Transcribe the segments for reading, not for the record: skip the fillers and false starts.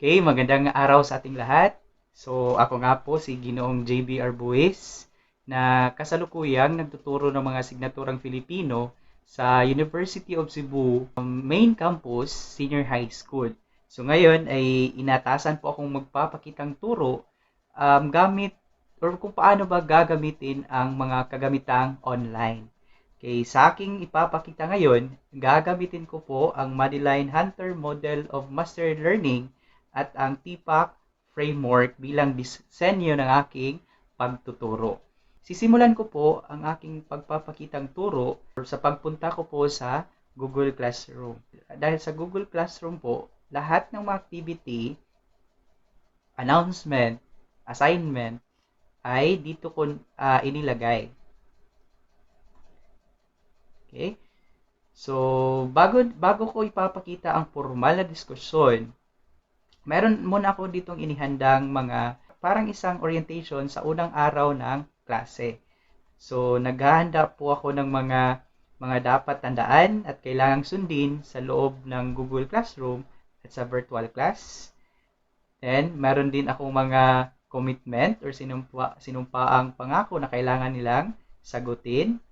Okay, magandang araw sa ating lahat. So, ako nga po si Ginoong JB Arbues na kasalukuyang nagtuturo ng mga signaturang Filipino sa University of Cebu Main Campus Senior High School. So, ngayon ay inatasan po akong magpapakitang turo gamit or kung paano ba gagamitin ang mga kagamitang online. Okay, sa aking ipapakita ngayon, gagamitin ko po ang Madeline Hunter Model of Master Learning at ang TPACK framework bilang disenyo ng aking pagtuturo. Sisimulan ko po ang aking pagpapakitang turo sa pagpunta ko po sa Google Classroom. Dahil sa Google Classroom po, lahat ng mga activity, announcement, assignment, ay dito ko inilagay. Okay? So, bago ko ipapakita ang formal na diskusyon, meron muna ako ditong inihandang mga parang isang orientation sa unang araw ng klase. So, naghahanda po ako ng mga dapat tandaan at kailangang sundin sa loob ng Google Classroom at sa virtual class. Then, meron din akong mga commitment or sinumpaang pangako na kailangan nilang sagutin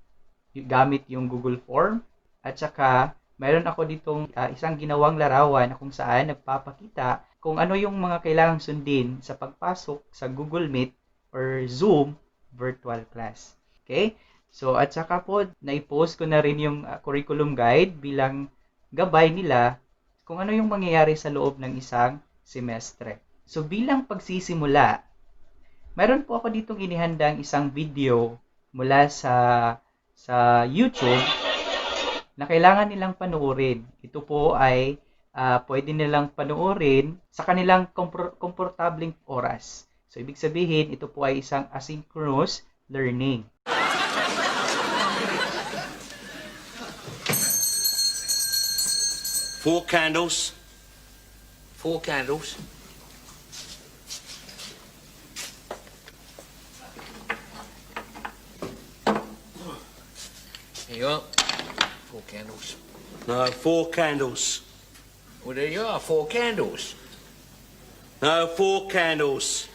gamit yung Google Form. At saka, meron ako ditong isang ginawang larawan na kung saan nagpapakita kung ano yung mga kailangang sundin sa pagpasok sa Google Meet or Zoom virtual class. Okay? So, at saka po, na-post ko na rin yung curriculum guide bilang gabay nila kung ano yung mangyayari sa loob ng isang semestre. So, bilang pagsisimula, meron po ako ditong inihandang isang video mula sa YouTube na kailangan nilang panoorin. Ito po ay pwede nilang panoorin sa kanilang komportableng oras. So, ibig sabihin, ito po ay isang asynchronous learning. Four candles. Four candles. Here you are. Four candles. No, four candles. Well, there you are. Four candles. No, four candles.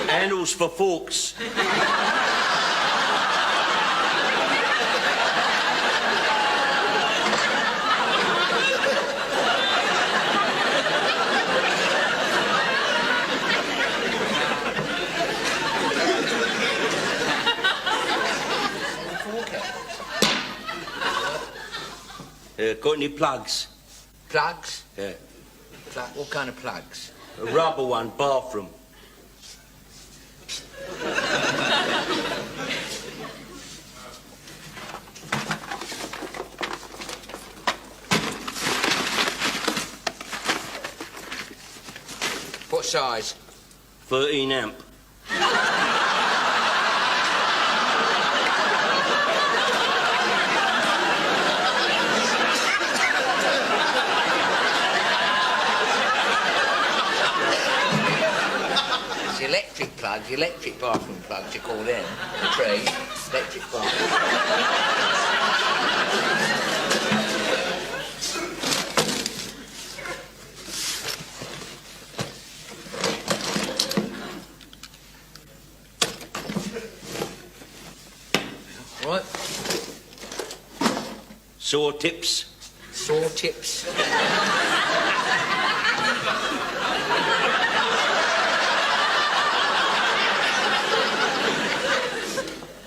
Handles for forks. Got any plugs? Plugs? Yeah. What kind of plugs? A rubber one, bathroom. What size? 13 amp. Electric bathroom plugs, you call them. Trade, electric bathroom. Right. Saw tips. Saw tips.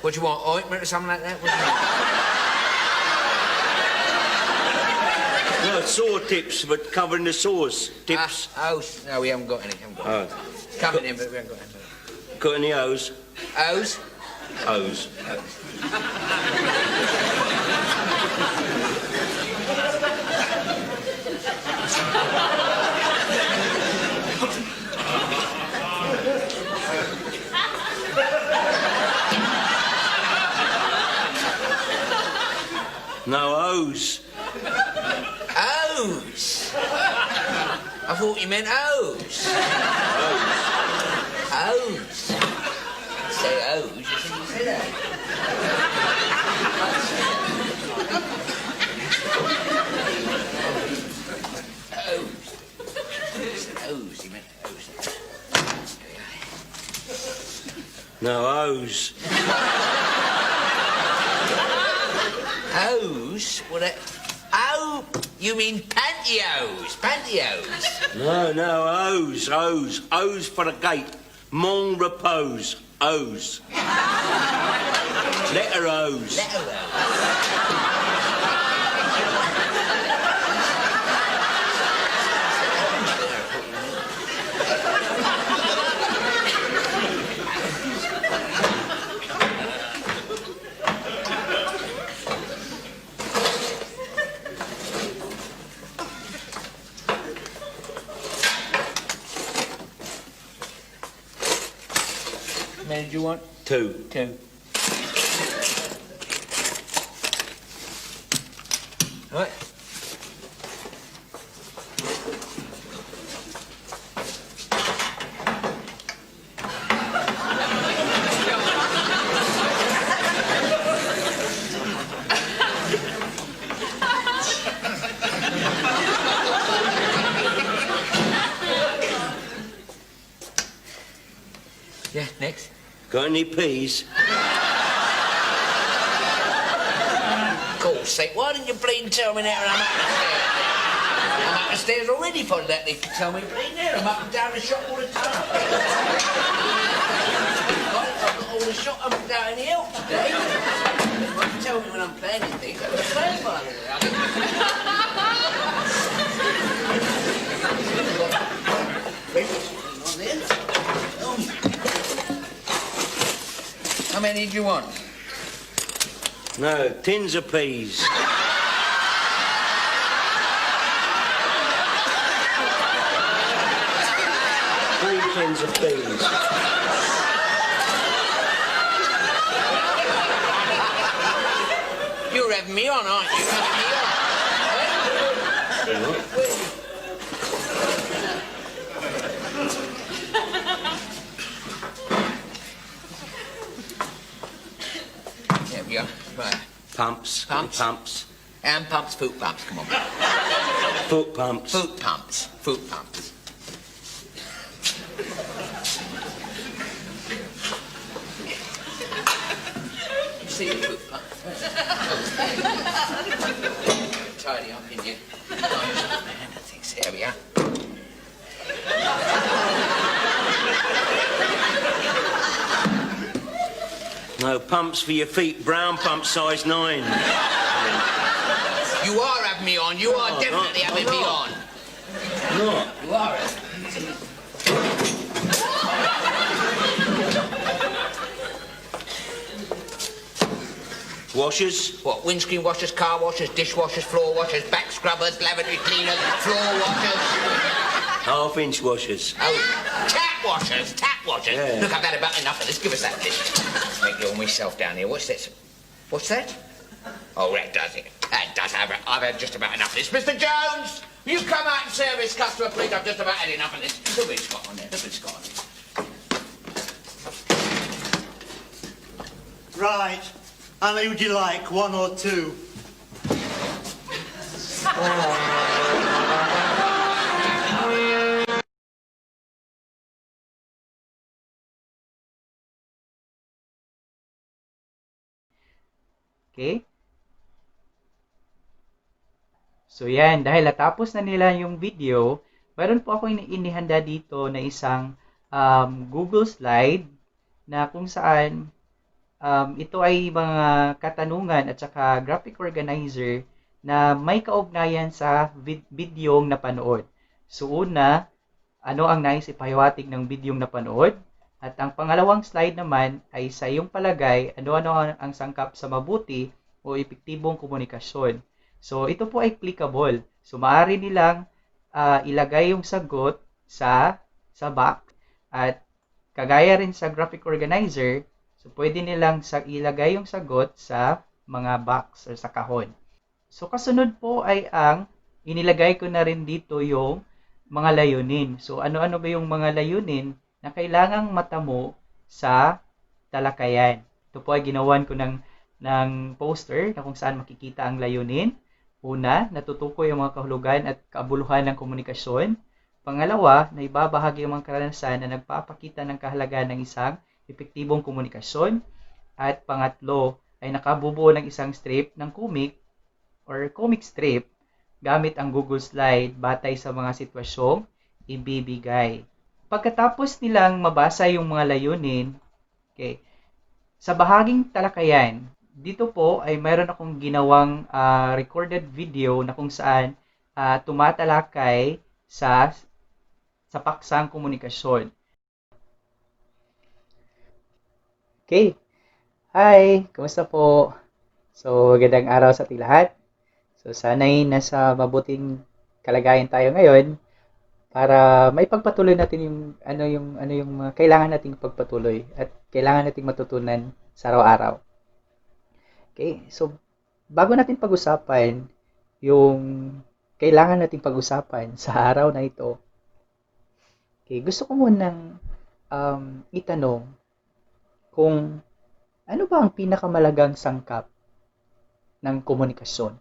What do you want, ointment or something like that? What do you want? No, saw tips, but covering the saws. Tips. No, we haven't got any. Coming in, but we haven't got any. Got any O's? O's? O's. No O's. O's? I thought you meant O's. O's. Say O's, you think you say that? O's. O's. Hose, he meant hose. No, hose. Hose? What a... Oh, you mean pantyhose? Pantyhose. No, hose, hose. Hose for the gate. Mon repose. Hose. Letter hose. Letter hose. How many did you want? 2. 2. Right. Yeah, next. Got any peas? God's sake, why didn't you bleeding tell me that when I'm up the stairs? I'm up the stairs already for that leave to tell me bleeding there. I'm up and down the shop all the time. I've got all the shop up and down the hill today. Why don't you tell me when I'm playing these things? I'm playing by the How many did you want? No, tins of peas. 3 tins of peas. You're having me on, aren't you? Having me on. There we go. Right. Pumps. Pumps? Pumps. Hand pumps, foot pumps. Come on. Foot pumps. Foot pumps. Foot pumps. You see the foot pumps? Tidy up in you. Man, I think so. There we are. No, pumps for your feet. Brown pump size 9. You are having me on. You are No, definitely no, having I'm me not. on. Not. You are. Washers. What, windscreen washers, car washers, dishwashers, floor washers, back scrubbers, lavatory cleaners, floor washers. Half-inch washers. Oh, tap washers, tap washers. Yeah. Look, I've had about enough of this. Give us that list. Let's make it all myself down here. What's this? What's that? Oh, that does it. That does have it. I've had just about enough of this. Mr. Jones, will you come out and service customer, please? I've just about had enough of this. Look what it's got on there. Look what it's got on there. Right. How many would you like? 1 or 2? Okay? So yan, dahil natapos na nila yung video, mayroon po ako inihanda dito na isang Google slide na kung saan ito ay mga katanungan at saka graphic organizer na may kaugnayan sa videong napanood. So una, ano ang nais ipahiwatig ng videong napanood? At ang pangalawang slide naman ay sa iyong palagay, ano-ano ang sangkap sa mabuti o epektibong komunikasyon. So ito po ay clickable. So maaari nilang ilagay yung sagot sa box at kagaya rin sa graphic organizer, so pwede nilang ilagay yung sagot sa mga box or sa kahon. So kasunod po ay ang inilagay ko na rin dito yung mga layunin. So ano-ano ba yung mga layunin na kailangang matamo sa talakayan? Ito po ay ginawan ko ng poster na kung saan makikita ang layunin. Una, natutukoy ang mga kahulugan at kaabuluhan ng komunikasyon. Pangalawa, na ibabahagi ang mga karanasan na nagpapakita ng kahalagahan ng isang epektibong komunikasyon. At pangatlo, ay nakabubuo ng isang strip ng comic or comic strip gamit ang Google Slide batay sa mga sitwasyong ibibigay. Pagkatapos nilang mabasa yung mga layunin, okay, sa bahaging talakayan, dito po ay mayroon akong ginawang recorded video na kung saan tumatalakay sa paksang komunikasyon. Okay. Hi! Kumusta po? So, magandang araw sa ating lahat. So, sana'y nasa mabuting kalagayan tayo ngayon para maipagpatuloy natin yung mga kailangan nating pagpatuloy at kailangan nating matutunan sa araw-araw. Okay? So, bago natin pag-usapan yung kailangan nating pag-usapan sa araw na ito, okay, gusto ko munang itanong kung ano ba ang pinakamalagang sangkap ng komunikasyon?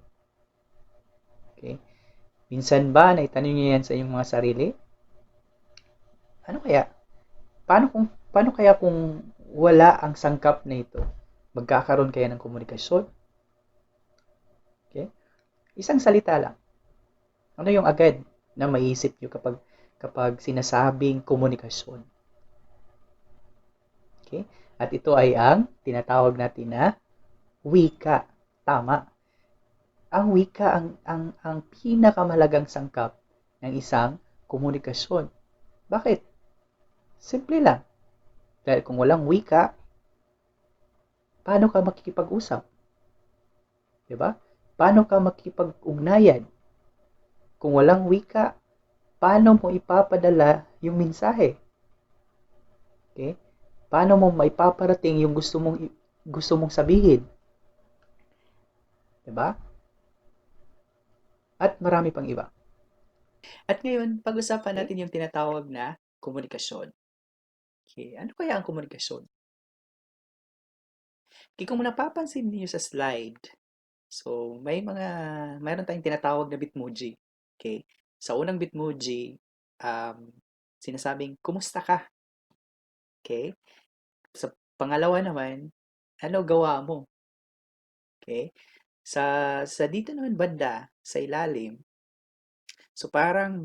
Okay? Minsan ba naitanong niyo yan sa inyong mga sarili? Ano kaya? Paano kaya kung wala ang sangkap na ito? Magkakaroon kaya ng komunikasyon? Okay? Isang salita lang. Ano yung agad na maiisip niyo kapag sinasabing komunikasyon? Okay? At ito ay ang tinatawag natin na wika. Tama. Ang wika ang pinakamalagang sangkap ng isang komunikasyon. Bakit? Simple lang. Dahil kung walang wika, paano ka makikipag-usap? 'Di ba? Paano ka makikipag-ugnayan? Kung walang wika, paano mo ipapadala yung mensahe? Okay? Paano mo maipaparating yung gusto mong sabihin? 'Di ba? At marami pang iba. At ngayon, pag-usapan natin yung tinatawag na komunikasyon. Okay, ano kaya ang komunikasyon? Okay, kung napapansin niyo sa slide, so mayroon tayong tinatawag na Bitmoji. Okay, sa unang Bitmoji, sinasabing, kumusta ka? Okay, sa pangalawa naman, ano gawa mo? Okay, sa dito naman banda, sa ilalim, so parang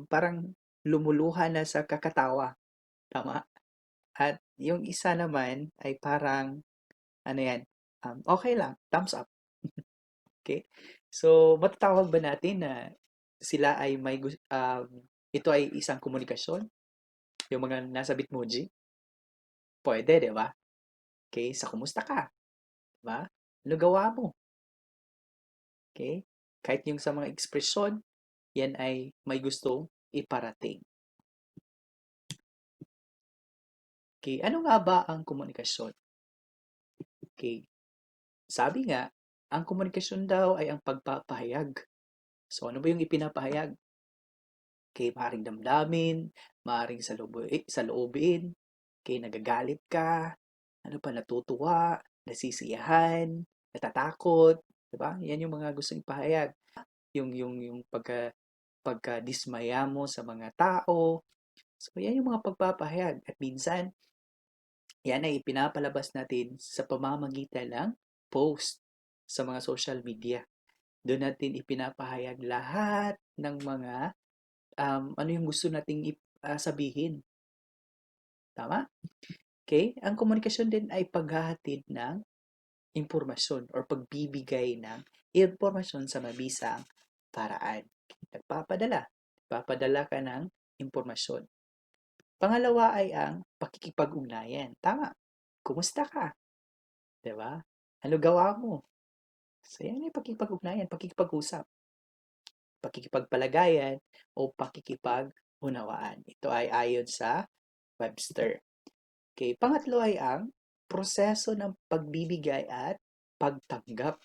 parang lumuluha na sa kakatawa. Tama? At yung isa naman ay parang, ano yan, okay lang, thumbs up. Okay? So, matatawag ba natin na sila ay ito ay isang komunikasyon? Yung mga nasa Bitmoji? Pwede, di ba? Okay? Sa kumusta ka? Di ba? Ano gawa mo? Okay? Kahit yung sa mga ekspresyon, yan ay may gustong iparating. Okay? Ano nga ba ang komunikasyon? Okay? Sabi nga, ang komunikasyon daw ay ang pagpapahayag. So, ano ba yung ipinapahayag? Okay, maaaring damdamin, maaaring saloobin, okay, nagagalit ka, ano pa, natutuwa, nasisiyahan, natatakot, di ba? Yan yung mga gustong ipahayag. Yung pagka-dismaya mo sa mga tao. So, yan yung mga pagpapahayag. At minsan, yan ay ipinapalabas natin sa pamamagitan ng post sa mga social media. Doon natin ipinapahayag lahat ng mga ano yung gusto nating sabihin. Tama? Okay? Ang komunikasyon din ay paghahatid ng impormasyon or pagbibigay ng impormasyon sa mabisang paraan. Nagpapadala. Nagpapadala ka ng impormasyon. Pangalawa ay ang pakikipag-ugnayan. Tama. Kumusta ka? Diba? Ano gawa mo? So, yan ay pakikipag-ugnayan, pakikipag-usap, pakikipagpalagayan, o pakikipag-unawaan. Ito ay ayon sa Webster. Okay, pangatlo ay ang proseso ng pagbibigay at pagtanggap.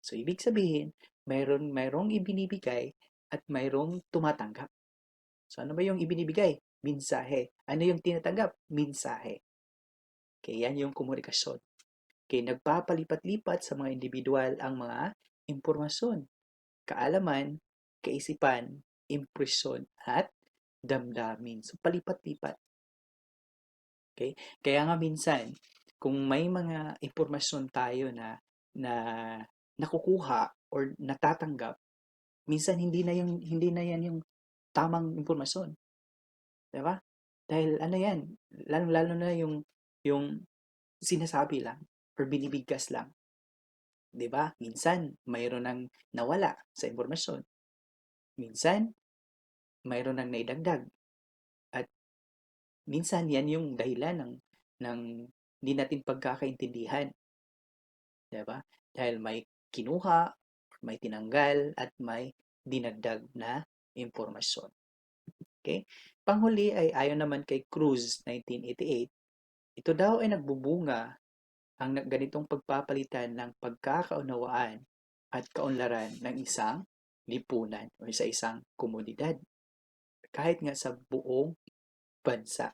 So, ibig sabihin, mayroong ibinibigay at mayroong tumatanggap. So, ano ba yung ibinibigay? Mensahe. Ano yung tinatanggap? Mensahe. Okay, yan yung komunikasyon. Okay, nagpapalipat-lipat sa mga individual ang mga impormasyon, kaalaman, kaisipan, impresyon at damdamin. So, palipat-lipat. Okay? Kaya nga minsan, kung may mga impormasyon tayo na nakukuha or natatanggap, minsan hindi na yan yung tamang impormasyon, 'di ba? Dahil ano yan, lalo na yung sinasabi lang or binibigkas lang, 'di ba? Minsan mayroon nang nawala sa impormasyon. Minsan mayroon nang naidagdag at minsan yan yung dahilan ng hindi natin pagkakaintindihan, 'di ba? Dahil may kinuha, may tinanggal at may dinagdag na impormasyon. Okay? Panghuli ay ayon naman kay Cruz 1988, ito daw ay nagbubunga ang ganitong pagpapalitan ng pagkakaunawaan at kaunlaran ng isang lipunan o sa isang komunidad. Kahit nga sa buong bansa.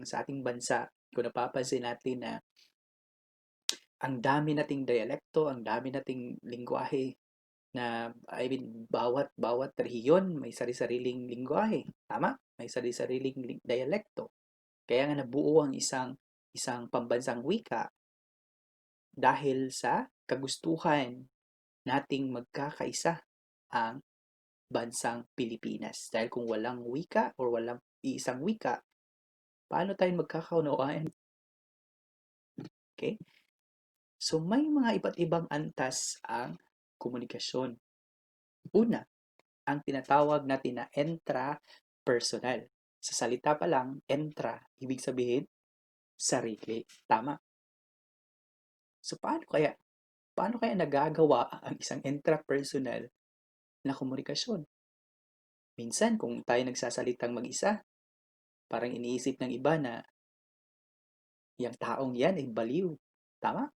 Sa ating bansa, kung napapansin natin na ang dami nating dialekto, ang dami nating lingwahe na bawat rehiyon may sari-sariling lingwahe, tama? May sari-sariling dialekto. Kaya nga nabuo ang isang pambansang wika dahil sa kagustuhan nating magkakaisa ang bansang Pilipinas. Dahil kung walang wika or walang iisang wika, paano tayo magkakaunawaan? Okay? So, may mga iba't ibang antas ang komunikasyon. Una, ang tinatawag natin na intrapersonal. Sa salita pa lang, intra, ibig sabihin, sarili. Tama? So, paano kaya nagagawa ang isang intrapersonal na komunikasyon? Minsan, kung tayo nagsasalitang mag-isa, parang iniisip ng iba na yung taong yan ay baliw. Tama?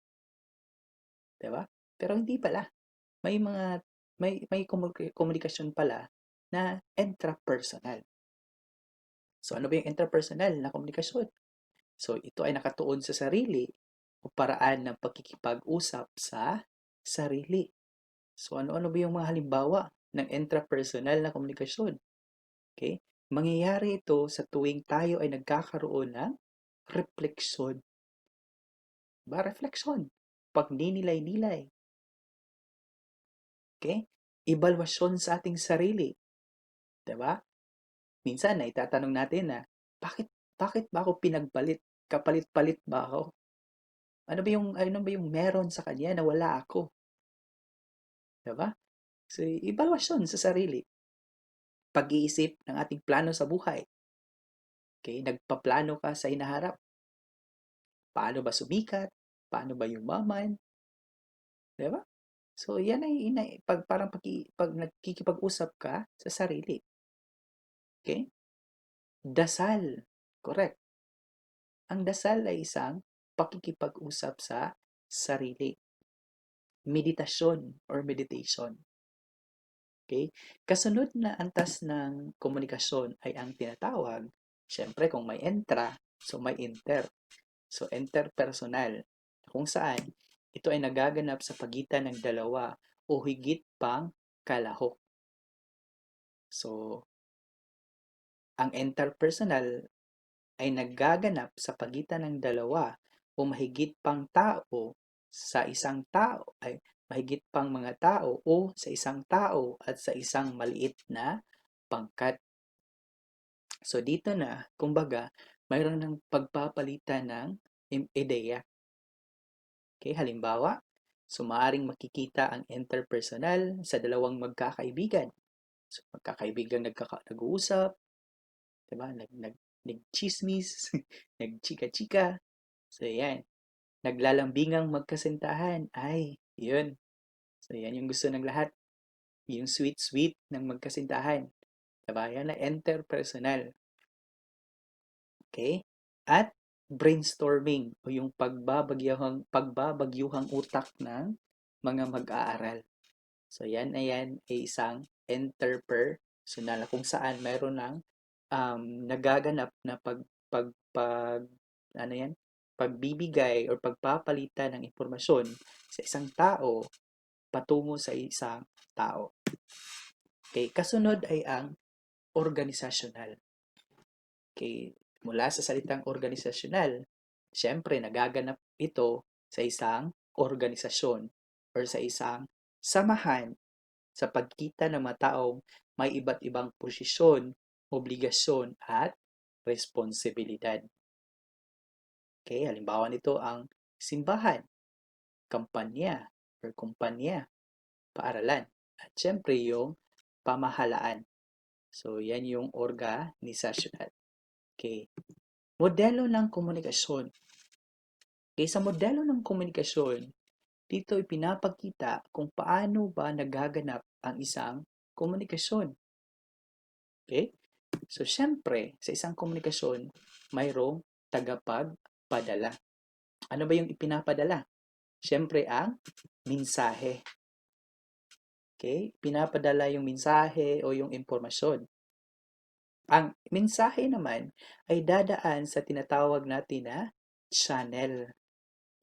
Diba? Pero hindi pala. May komunikasyon pala na intrapersonal. So, ano ba yung intrapersonal na komunikasyon? So, ito ay nakatuon sa sarili o paraan ng pagkikipag-usap sa sarili. So, ano-ano ba yung mga halimbawa ng intrapersonal na komunikasyon? Okay? Mangyayari ito sa tuwing tayo ay nagkakaroon ng refleksyon. Ba, refleksyon. Pagninilay-nilay. Okay? Evaluasyon sa ating sarili. Diba? Minsan na itatanong natin na, bakit ba ako pinagpalit? Kapalit-palit ba ako? Ano ba yung meron sa kanya na wala ako? Diba? So, evaluasyon sa sarili. Pag-iisip ng ating plano sa buhay. Okay? Nagpaplano ka sa hinaharap. Paano ba sumikat? Paano ba yumaman? Diba? So, yan ay pag nagkikipag-usap ka sa sarili. Okay? Dasal. Correct. Ang dasal ay isang pakikipag-usap sa sarili. Meditasyon or meditation. Okay? Kasunod na antas ng komunikasyon ay ang tinatawag, syempre kung may intra, so may inter. So, interpersonal. Kung saan, ito ay nagaganap sa pagitan ng dalawa o higit pang kalahok. So, ang interpersonal ay nagaganap sa pagitan ng dalawa o mahigit pang tao sa isang tao ay mahigit pang mga tao o sa isang tao at sa isang maliit na pangkat. So dito na, kumbaga, mayroon ng pagpapalitan ng ideya. Okay, halimbawa, maaring makikita ang interpersonal sa dalawang magkakaibigan. So magkakaibigan nag-uusap, diba? Nag-chismis, nag-chika-chika. So yan, naglalambingang magkasintahan. Ay, yun. So yan yung gusto ng lahat. Yung sweet-sweet ng magkasintahan. Diba? Yan na interpersonal. Okay? At brainstorming o yung pagbabagyuhang utak ng mga mag-aaral. So yan ay isang interpersonal kung saan mayroon ng nagaganap na pagbibigay o pagpapalitan ng impormasyon sa isang tao patungo sa isang tao. Okay, kasunod ay ang organisasyonal. Okay, mula sa salitang organisasyonal, siyempre nagaganap ito sa isang organisasyon or sa isang samahan sa pagkita ng mga taong may iba't ibang posisyon, obligasyon at responsibilidad. Okay, halimbawa nito ang simbahan, kampanya or kumpanya, paaralan, at syempre yung pamahalaan. So, yan yung organisasyonal. Okay. Modelo ng komunikasyon. Okay, sa modelo ng komunikasyon, dito ipinapakita kung paano ba nagaganap ang isang komunikasyon. Okay? So, syempre, sa isang komunikasyon, mayroong tagapagpadala. Ano ba yung ipinapadala? Syempre, ang mensahe. Okay? Pinapadala yung mensahe o yung impormasyon. Ang mensahe naman ay dadaan sa tinatawag natin na channel.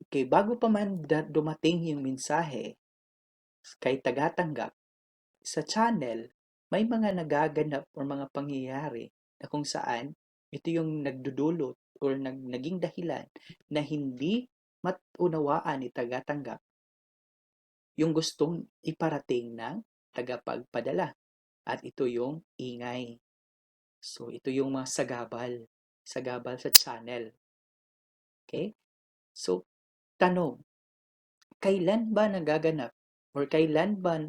Okay, bago pa man dumating yung mensahe kay tagatanggap, sa channel, may mga nagaganap o mga pangyayari na kung saan ito yung nagdudulot or naging dahilan na hindi matunawaan ni tagatanggap yung gustong iparating ng tagapagpadala. At ito yung ingay. So, ito yung mga sagabal. Sagabal sa channel. Okay? So, tanong, kailan ba nagaganap or kailan ba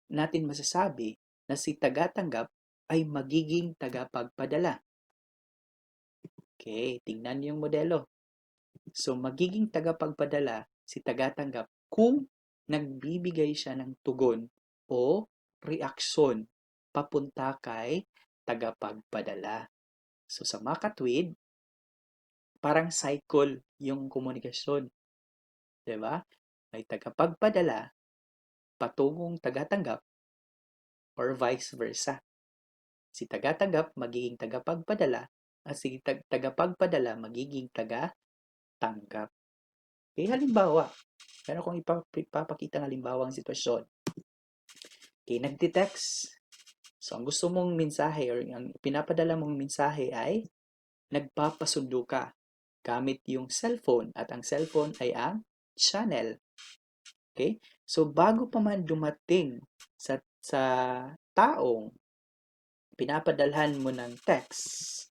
natin masasabi na si tagatanggap ay magiging tagapagpadala? Okay, tingnan yung modelo. So, magiging tagapagpadala si tagatanggap kung nagbibigay siya ng tugon o reaksyon papunta kay tagapagpadala. So, sa makatwid, parang cycle yung komunikasyon. Diba? May tagapagpadala patungong tagatanggap or vice versa. Si tagatanggap magiging tagapagpadala at si tagapagpadala magiging tagatanggap. Okay, halimbawa, meron kong ipapakita ng halimbawa ang sitwasyon. Okay, nagte-text. So, ang gusto mong mensahe or ang pinapadala mong mensahe ay nagpapasundo ka gamit yung cellphone at ang cellphone ay ang channel. Okay? So, bago pa man dumating sa taong pinapadalhan mo ng text,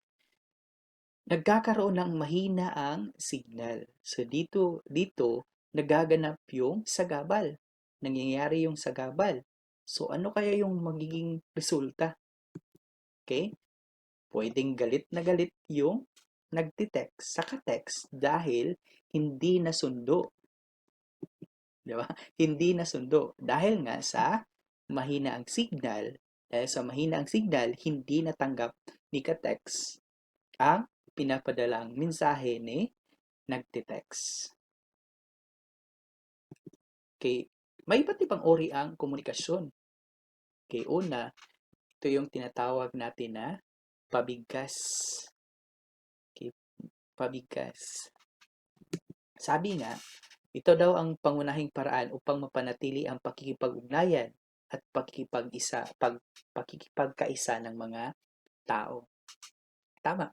nagkakaroon ng mahina ang signal. So, dito nagaganap yung sagabal. Nangyayari yung sagabal. So, ano kaya yung magiging resulta? Okay? Pwedeng galit na galit yung nagtitext sa text dahil hindi nasundo. Di ba? Hindi nasundo. Dahil nga sa mahina ang signal. Dahil sa mahina ang signal, hindi natanggap ni ka-text ang pinapadalang mensahe ni nagtitext. Okay. May iba't ibang uri ang komunikasyon. Okay. Una, ito yung tinatawag natin na pabigkas. Okay. Pabigkas. Sabi nga, ito daw ang pangunahing paraan upang mapanatili ang pakikipag-ugnayan at pakikipagkaisa ng mga tao. Tama.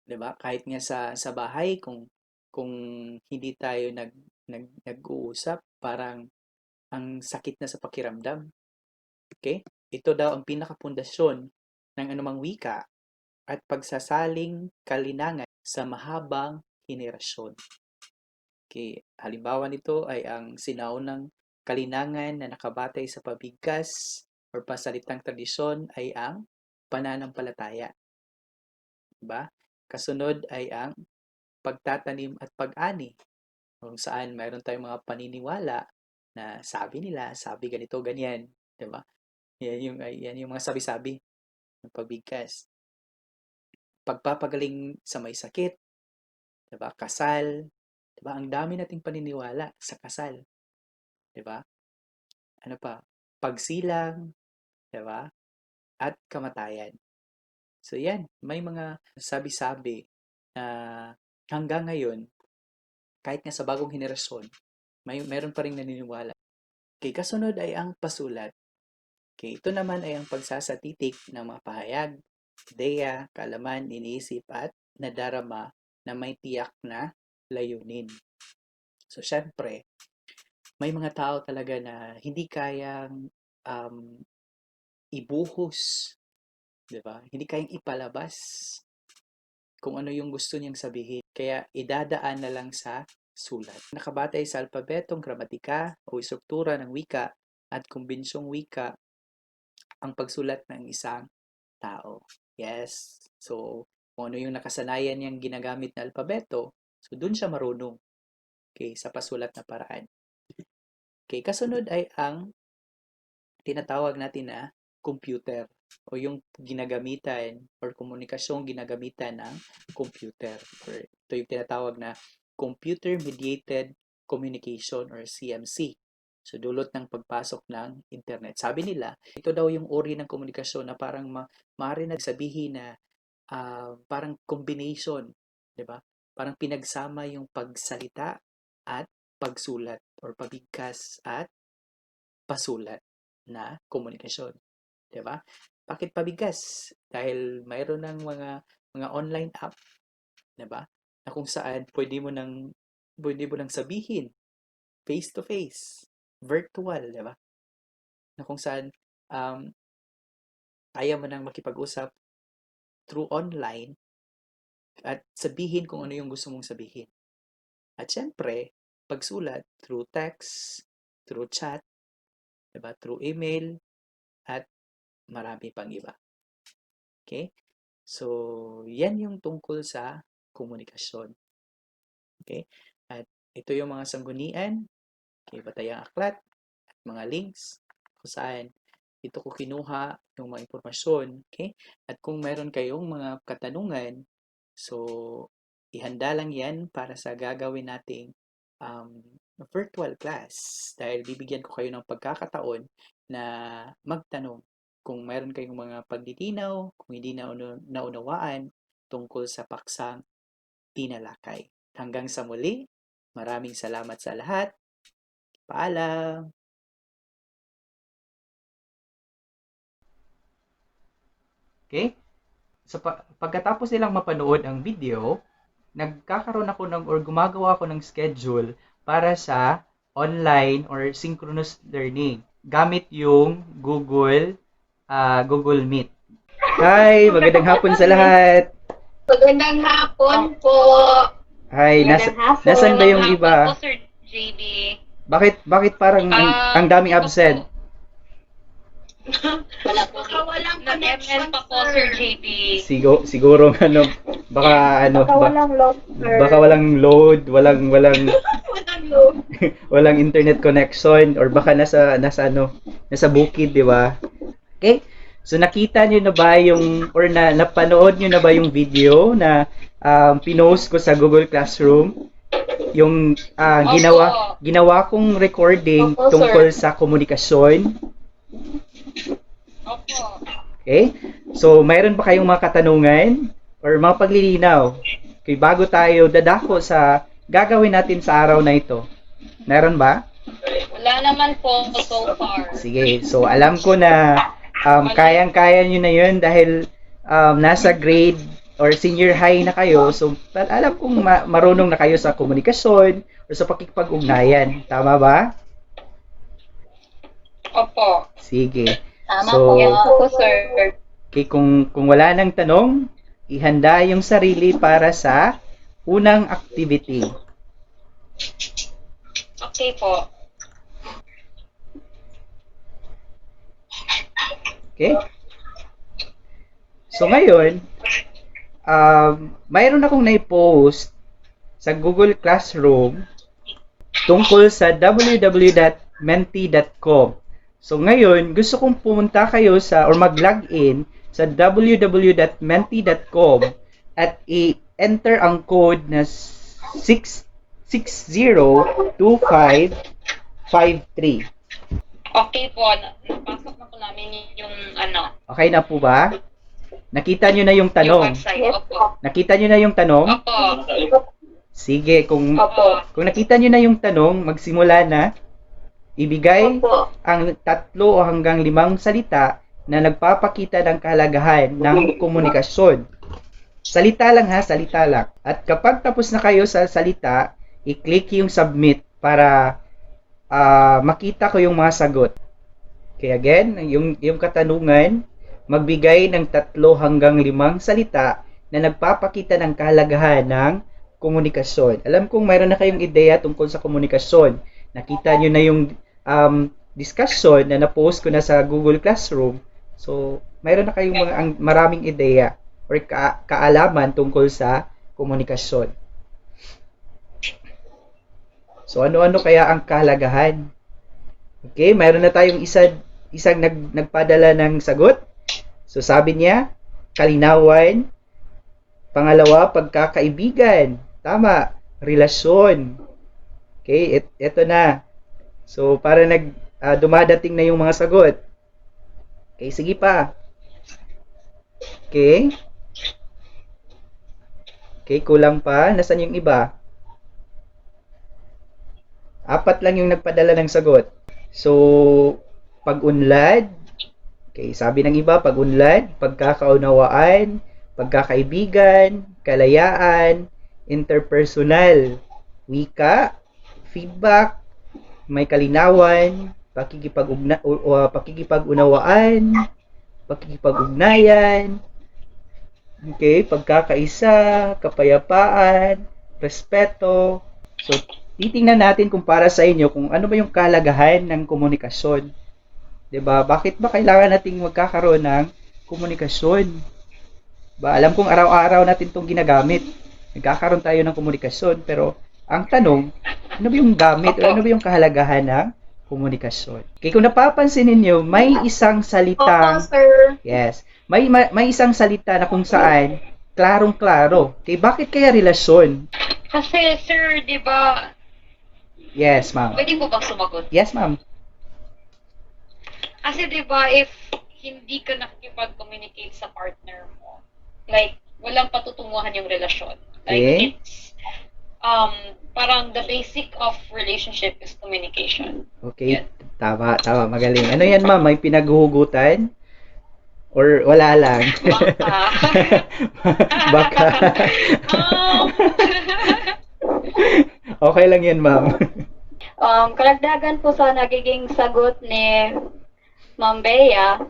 'Di ba? Kahit nga sa bahay kung hindi tayo nag-uusap, parang ang sakit na sa pakiramdam. Okay? Ito daw ang pinakapundasyon ng anumang wika at pagsasaling kalinangan sa mahabang henerasyon. Okay, halimbawa nito ay ang sinaunang kalinangan na nakabatay sa pabigkas or pasalitang tradisyon ay ang pananampalataya. Diba? Kasunod ay ang pagtatanim at pag-ani, kung saan mayroon tayong mga paniniwala na sabi nila, sabi ganito, ganyan. Diba? Yan yung mga sabi-sabi ng pabigkas. Pagpapagaling sa may sakit, diba? Kasal, diba? Ang dami nating paniniwala sa kasal. Diba? Ano pa? Pagsilang, diba? At kamatayan. So yan, may mga sabi-sabi na hanggang ngayon, kahit nga sa bagong henerasyon, meron pa rin naniniwala. Okay, kasunod ay ang pasulat. Okay, ito naman ay ang pagsasatitik ng mga pahayag, ideya, kaalaman, iniisip at nadarama na may tiyak na layunin. So, syempre, may mga tao talaga na hindi kayang ibuhos, di ba? Hindi kayang ipalabas kung ano yung gusto niyang sabihin. Kaya idadaan na lang sa sulat. Nakabatay sa alpabetong gramatika o struktura ng wika at kumbinsyong wika ang pagsulat ng isang tao. Yes. So, kung ano yung nakasanayan niyang ginagamit na alpabeto, so dun siya marunong. Okay, sa pasulat na paraan. Okay, kasunod ay ang tinatawag natin na computer o yung ginagamitan or komunikasyong ginagamitan ng computer. Or ito yung tinatawag na computer-mediated communication or CMC. So, dulot ng pagpasok ng internet. Sabi nila, ito daw yung uri ng komunikasyon na parang maaari nagsabihin na parang combination, di ba? Parang pinagsama yung pagsalita at pagsulat or pabigkas at pasulat na komunikasyon. Di ba? Bakit pabigkas? Dahil mayroon ng mga online app, di ba? Na kung saan pwede mo nang sabihin face to face, virtual, di ba? Na kung saan kaya mo nang makipag-usap through online at sabihin kung ano yung gusto mong sabihin. At syempre, pagsulat through text, through chat, diba? Through email, at marami pang iba. Okay? So, yan yung tungkol sa komunikasyon. Okay? At ito yung mga sanggunian, okay, batayang aklat, at mga links, kung saan ito ko kinuha yung mga impormasyon. Okay? At kung meron kayong mga katanungan, so, ihanda lang yan para sa gagawin nating virtual class. Dahil bibigyan ko kayo ng pagkakataon na magtanong kung meron kayong mga pagditinaw, kung hindi na naunawaan tungkol sa paksang tinalakay. Hanggang sa muli, maraming salamat sa lahat. Paalam! Okay? So, pagkatapos nilang mapanood ang video, nagkakaroon ako or gumagawa ako ng schedule para sa online or synchronous learning gamit yung Google Meet. Hi, magandang hapon sa lahat. Magandang hapon po. Hi, nasan ba yung iba? Po, Sir JB. Bakit parang ang daming absent? Wala po. Baka walang connection pa po, Sir JB. Siguro baka walang load, sir. baka walang load, walang Walang load. walang internet connection or baka nasa bukid, di ba? Okay? So nakita niyo na ba or napanood niyo na ba yung video na pinost ko sa Google Classroom? Yung ginawa kong recording Opo, tungkol sa komunikasyon. Opo. Okay? So, mayroon ba kayong mga katanungan or mga paglilinaw? Okay, bago tayo dadako sa gagawin natin sa araw na ito. Meron ba? Wala naman po so far. Sige, so alam ko na kayang-kaya nyo na yun dahil nasa grade or senior high na kayo. So, alam kong marunong na kayo sa komunikasyon or sa pakikipag-ugnayan. Tama ba? Opo. Sige. Tama So, po, sir. Okay, kung wala nang tanong, ihanda yung sarili para sa unang activity. Okay po. Okay? So ngayon, mayroon akong na-post sa Google Classroom tungkol sa www.menti.com. So ngayon, gusto kong pumunta kayo or mag-login sa www.menti.com at i-enter ang code na 6602553. Okay po. Napasok na po namin yung Okay na po ba? Nakita nyo na yung yung tanong. website. Opo. Nakita nyo na yung tanong? Opo. Sige, kung Opo. nakita nyo na yung tanong, magsimula na. Ibigay Opo. ang 3 o hanggang 5 salita na nagpapakita ng kahalagahan ng komunikasyon. Salita lang ha, salita lang. At kapag tapos na kayo sa salita, i-click yung submit para makita ko yung mga sagot. Okay, again, yung katanungan, magbigay ng 3 hanggang 5 salita na nagpapakita ng kahalagahan ng komunikasyon. Alam kong mayroon na kayong ideya tungkol sa komunikasyon. Nakita nyo na yung discussion na na-post ko na sa Google Classroom. So, mayroon na kayong maraming ideya or kaalaman tungkol sa komunikasyon. So, ano-ano kaya ang kahalagahan? Okay, mayroon na tayong isang nagpadala ng sagot. So, sabi niya, kalinawan. Pangalawa, pagkakaibigan. Tama, relasyon. Okay, ito na. So, para dumadating na yung mga sagot. Okay, sige pa. Okay. Okay, kulang pa. Nasaan yung iba? 4 lang yung nagpadala ng sagot. So, pag-unlad. Okay, sabi ng iba, pag-unlad, pagkakaunawaan, pagkakaibigan, kalayaan, interpersonal, wika, feedback, may kalinawan, pakikipag-unawaan, pakikipag-ugnayan, okay, pagkakaisa, kapayapaan, respeto. So, titingnan natin kung para sa inyo kung ano ba yung kahalagahan ng komunikasyon. 'Di ba? Bakit ba kailangan nating magkakaroon ng komunikasyon? Ba, alam kong araw-araw natin 'tong ginagamit. Nagkakaroon tayo ng komunikasyon, pero ang tanong, ano ba yung gamit o ano ba yung kahalagahan ng komunikasyon? Okay, kung napapansin niyo, may isang Opo, salitang sir. yes, may isang salita na kung saan klarong-klaro. Okay, bakit kaya relasyon? Kasi, sir, di ba, Yes, ma'am. pwede mo bang sumagot? Yes, ma'am. Kasi, di ba, if hindi ka nakikipag-communicate sa partner mo, like, walang patutunguhan yung relasyon. Like, Okay. it's, parang the basic of relationship is communication. Okay, tama, magaling. Ano yan, ma'am? May pinaghuhugutan? Or wala lang? Baka. Baka. Okay lang yan, ma'am. Kalagdagan po sa nagiging sagot ni Ma'am Bea,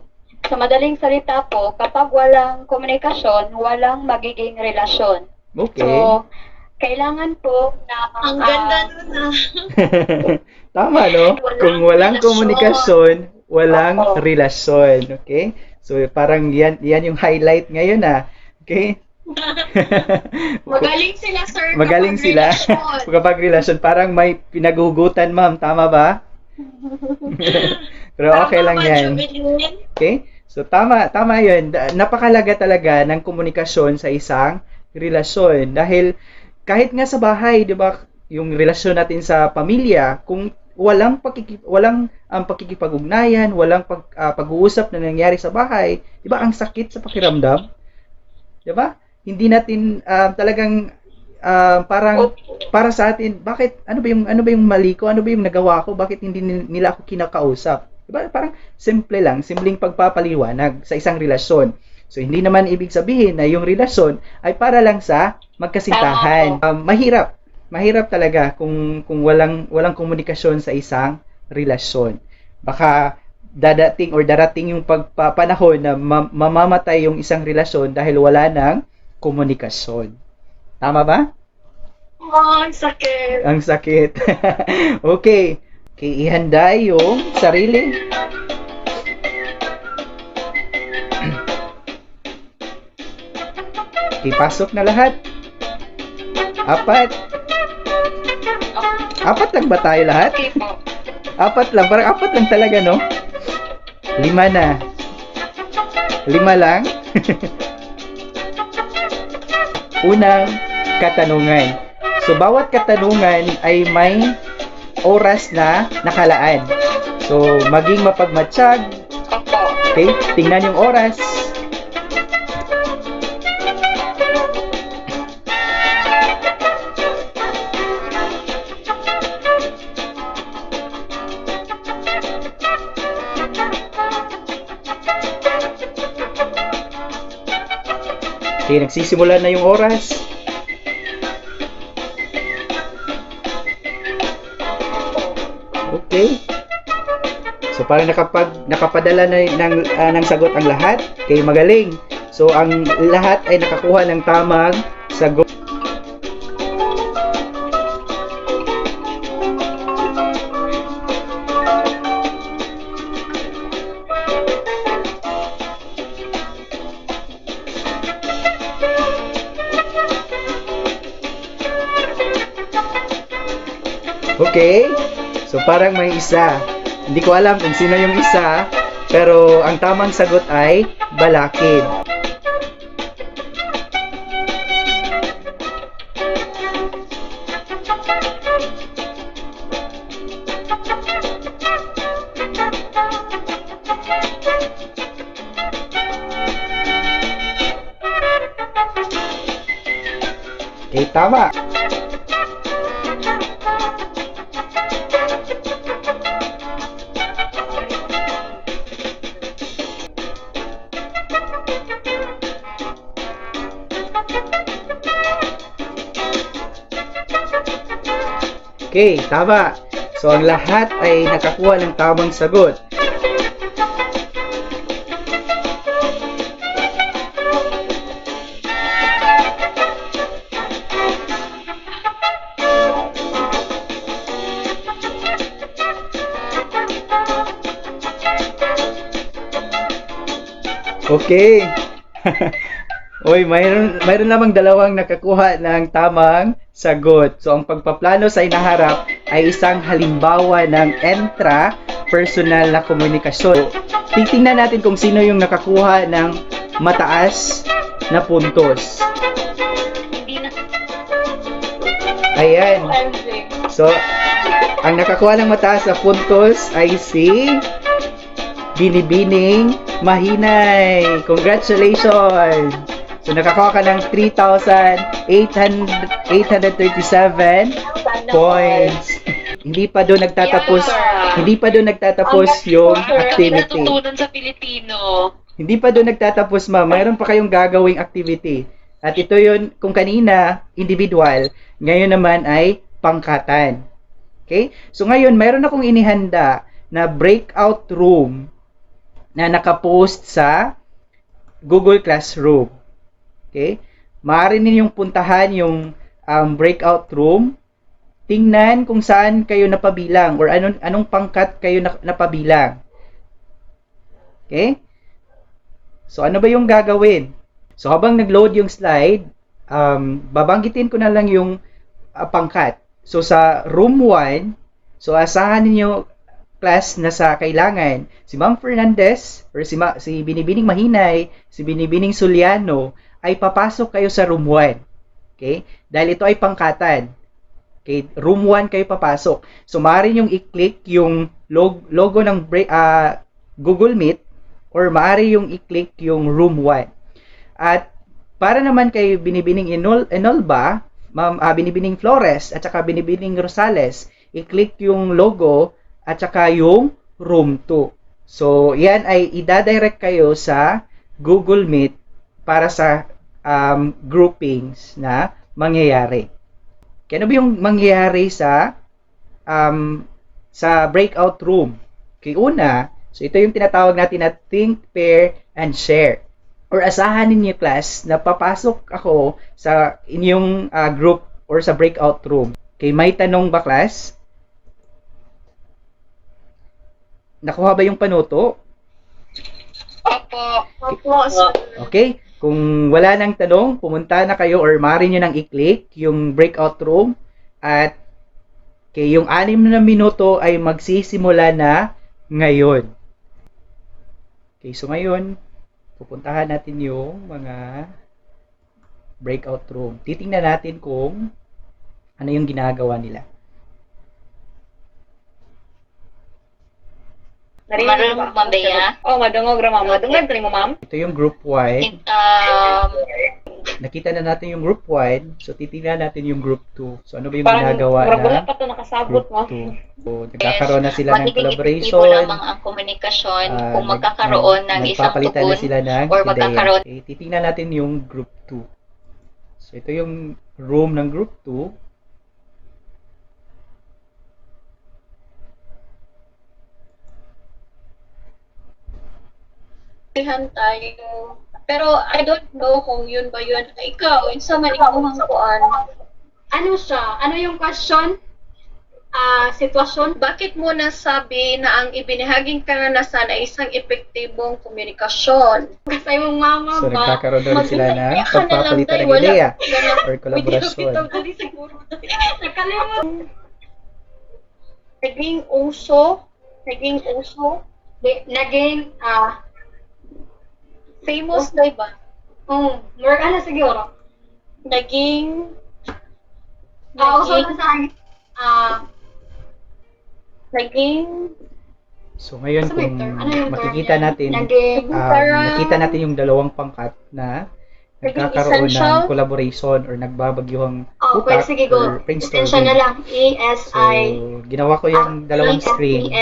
sa madaling salita po, kapag walang komunikasyon, walang magiging relasyon. Okay. So, kailangan po na Ang ganda nun ah. Tama, no? Kung walang komunikasyon, walang relasyon. Okay? So, parang yan yung highlight ngayon, Okay? Magaling sila, sir. Magaling kapag sila relasyon. kapag relasyon. Parang may pinaghugutan, ma'am. Tama ba? Pero okay lang Tama ba, yan. Jubilin? Okay? So, tama yun. Napakalaga talaga ng komunikasyon sa isang relasyon. Dahil, kahit nga sa bahay, di ba, yung relasyon natin sa pamilya, kung walang pakikipag-ugnayan, walang pag-uusap na nangyari sa bahay, di ba, ang sakit sa pakiramdam? Di ba? Hindi natin talagang parang para sa atin, bakit ano ba yung mali ko? Ano ba yung nagawa ko? Bakit hindi nila ako kinakausap? Diba? Parang simpleng pagpapaliwanag sa isang relasyon. So, hindi naman ibig sabihin na yung relasyon ay para lang sa magkasintahan. Mahirap talaga kung walang komunikasyon sa isang relasyon. Baka darating yung panahon na mamamatay yung isang relasyon dahil wala ng komunikasyon. Tama ba? Oh, ang sakit. Ang sakit. Okay. Ihanda yung sarili. Ipasok na lahat. 4. 4 lang ba tayo lahat? Okay po. 4 lang. Parang 4 lang talaga, no? 5 na. 5 lang. Unang katanungan. So, bawat katanungan ay may oras na nakalaan. So, maging mapagmatsyag. Opo. Okay? Tingnan yung oras. Okay, nagsisimula na yung oras. Okay. So parang nakapadala na ng sagot ang lahat. Okay, magaling. So ang lahat ay nakakuha ng tamang sagot. Okay? So parang may isa. Hindi ko alam kung sino yung isa, pero ang tamang sagot ay balakid. Okay, tama. Okay, tama. So, ang lahat ay nakakuha ng tamang sagot. Okay. Oy, mayroon namang dalawang nakakuha ng tamang sagot. So, ang pagpaplano sa inaharap ay isang halimbawa ng intra-personal na komunikasyon. Titingnan natin kung sino yung nakakuha ng mataas na puntos. Hindi na. Ayan. So, ang nakakuha ng mataas na puntos ay si Binibining Mahinay. Congratulations! So, nakakuha ka ng 3,837 points. Hindi pa doon nagtatapos, hindi pa doon nagtatapos yung activity. Natutunan sa Pilipino. Hindi pa doon nagtatapos, ma'am. Mayroon pa kayong gagawing activity. At ito yun, kung kanina, individual, ngayon naman ay pangkatan. Okay? So, ngayon, mayroon akong inihanda na breakout room na nakapost sa Google Classroom. Okay? Maaari ninyong puntahan yung breakout room. Tingnan kung saan kayo napabilang or anong pangkat kayo napabilang. Okay? So, ano ba yung gagawin? So, habang nag-load yung slide, babanggitin ko na lang yung pangkat. So, sa room 1, so asahan ninyo class na sa kailangan. Si Ma'am Fernandez or si Binibining Mahinay, si Binibining Suliano ay papasok kayo sa room 1. Okay? Dahil ito ay pangkatan. Okay? Room 1 kayo papasok. So, maaari nyong i-click yung logo ng Google Meet or maaari yung i-click yung room 1. At para naman kay Binibining Enolba, Ma'am Binibining Flores at saka Binibining Rosales, i-click yung logo at saka yung room 2. So, yan ay i-direct kayo sa Google Meet para sa groupings na mangyayari. Kaya ano ba yung mangyayari sa breakout room? Okay, una, so ito yung tinatawag natin na think, pair, and share. Or asahan ninyo class na papasok ako sa inyong group or sa breakout room. Okay, may tanong ba class? Nakuha ba yung panuto? Opo. Opo, sir. Okay? Kung wala nang tanong, pumunta na kayo or maaari nyo nang i-click yung breakout room at yung 6 na minuto ay magsisimula na ngayon. Okay, so ngayon, pupuntahan natin yung mga breakout room. Titingnan natin kung ano yung ginagawa nila. Narinig mo ba? Ma'am Bea? Oh, madungog ra ma'am. Madungog rin mo ma'am. Ito yung group wide. Um, Nakita na natin yung group wide. So, titingnan natin yung group 2. So, ano ba yung Parang ginagawa wala na pa to nakasabot group mo. 2? So, nagkakaroon na sila ng magiging collaboration. epektibo lamang ang komunikasyon kung magkakaroon ng isang nagpapalitan tugon na sila ng or ideya. magkakaroon. Okay, titingnan natin yung group 2. So, ito yung room ng group 2. tayo. Pero I don't know kung yun ba yun. Ikaw, isa man ikuhang kuan. Ano siya? Ano yung question? Sitwasyon? Bakit mo nasabi na ang ibinahaging karanasan ay isang epektibong komunikasyon? Kasi yung mama So, ba? nagkakaroon na rin sila ng Magbigay ka na lang, pagpapalitan tay. ng Wala. ideya Wala. or collaboration. Bitaw dali siguro. Nakalimot. Naging uso. Naging, Famous na ba? more ano siguro? Naging Also na sa naging So, ngayon Sa may kung term. Ano yung term makikita yan? natin, Naging, nakita natin yung dalawang pangkat na nagkakaroon essential? ng collaboration or nagbabagyuhang pwede utak sige go. or Extension brainstorming. na lang. So, ESI. ginawa ko yung dalawang screen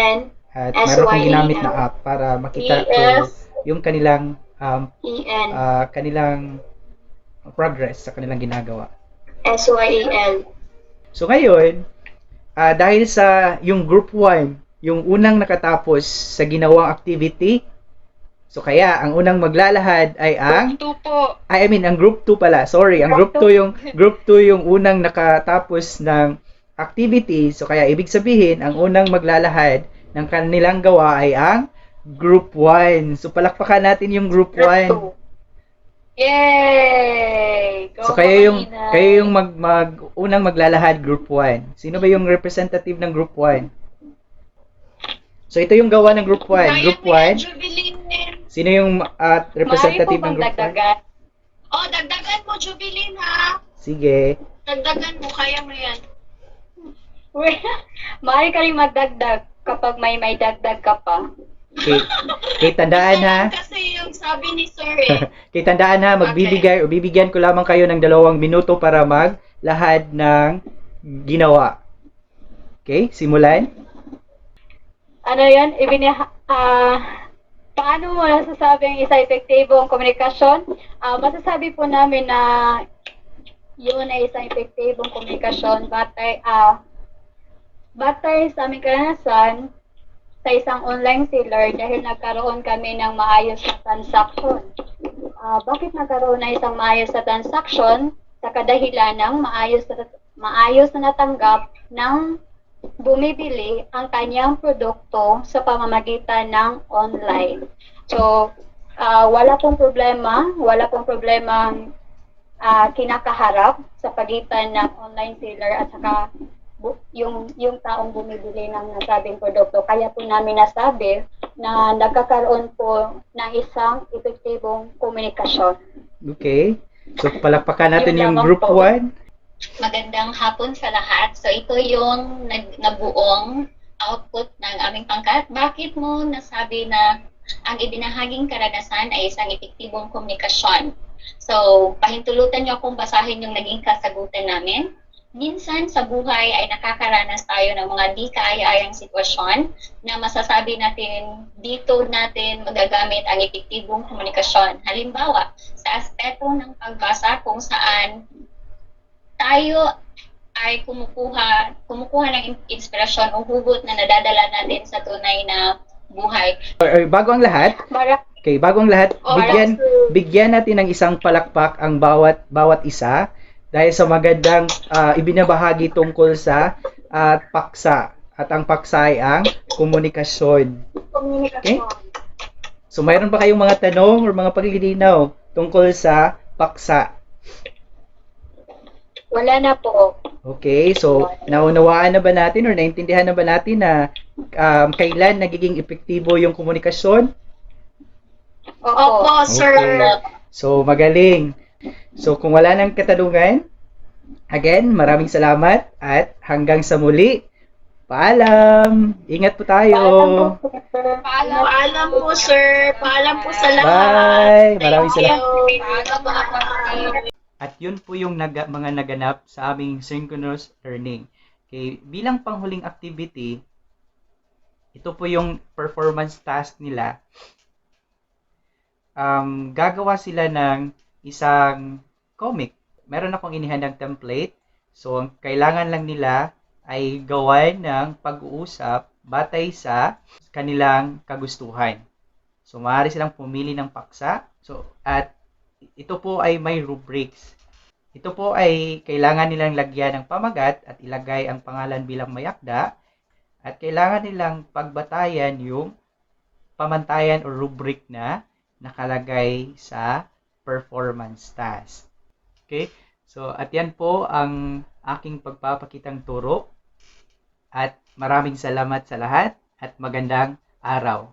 at meron akong ginamit na app para makita ko yung kanilang EN. kanilang progress sa kanilang ginagawa. SYAL. So ngayon, dahil sa yung group 1, yung unang nakatapos sa ginawang activity, so kaya ang unang maglalahad ay ang ang group 2 pala. Sorry, ang group 2 yung unang nakatapos ng activity. So kaya ibig sabihin, ang unang maglalahad ng kanilang gawa ay ang group 1. So palakpakan natin yung group 1. Yay! Go So kayo Panginoon. yung unang maglalahad group 1. Sino ba yung representative ng group 1? So ito yung gawa ng group 1. Group 1. Sino yung representative ng group 1? Dagdagan. Oh, dagdagan mo, Jubilin, ha? Sige. Dagdagan mo, kaya mo yan. Maaari ka rin magdagdag kapag may dagdag ka pa. Okay, tandaan ha. Kasi yung sabi ni Sir eh. Okay, tandaan ha, bibigyan ko lamang kayo ng 2 minuto para maglahad ng ginawa. Okay, simulan. Ano yan? Paano mo nasasabing isa epektibong komunikasyon? Masasabi po namin na yun ay isang epektibong komunikasyon batay sa aming karanasan sa isang online seller dahil nagkaroon kami ng maayos na transaction. Bakit nagkaroon na isang maayos na transaction? Sa kadahilan ng maayos na natanggap ng bumibili ang kanyang produkto sa pamamagitan ng online. So, wala pong problema kinakaharap sa pagitan ng online seller at saka yung taong bumibili ng nasabing produkto. Kaya po namin nasabi na nagkakaroon po ng isang epektibong komunikasyon. Okay. So, palakpakan natin Yun yung lamang group po. 1. Magandang hapon sa lahat. So ito yung nabuong output ng aming pangkat. Bakit mo nasabi na ang ibinahaging karanasan ay isang epektibong komunikasyon? So pahintulutan niyo akong basahin yung naging kasagutan namin. Minsan sa buhay ay nakakaranas tayo ng mga di kaaya-ayang sitwasyon na masasabi natin dito natin magagamit ang epektibong komunikasyon. Halimbawa, sa aspeto ng pagbasa kung saan tayo ay kumukuha ng inspirasyon o hugot na nadadala natin sa tunay na buhay. Bago ang lahat, bigyan natin ng isang palakpak ang bawat isa dahil sa magandang ibinabahagi tungkol sa paksa. At ang paksa ay ang komunikasyon. Okay? So, mayroon ba kayong mga tanong o mga paglilinaw tungkol sa paksa? Wala na po. Okay, so naunawaan na ba natin or naintindihan na ba natin na kailan nagiging epektibo yung komunikasyon? Opo, sir. So, magaling. So, kung wala nang katanungan, again, maraming salamat at hanggang sa muli. Paalam! Ingat po tayo! Paalam po, sir. Paalam po sa lahat. Bye! Maraming Thank salamat. you. Paalam. At yun po yung mga naganap sa aming synchronous learning. Okay, bilang panghuling activity, ito po yung performance task nila. Gagawa sila ng isang comic. Meron akong inihandang template. So, ang kailangan lang nila ay gawan ng pag-uusap batay sa kanilang kagustuhan. So, maaari silang pumili ng paksa. So, at ito po ay may rubrics. Ito po ay kailangan nilang lagyan ng pamagat at ilagay ang pangalan bilang may akda. At kailangan nilang pagbatayan yung pamantayan o rubric na nakalagay sa performance task. Okay? So, at yan po ang aking pagpapakitang turo. At maraming salamat sa lahat at magandang araw.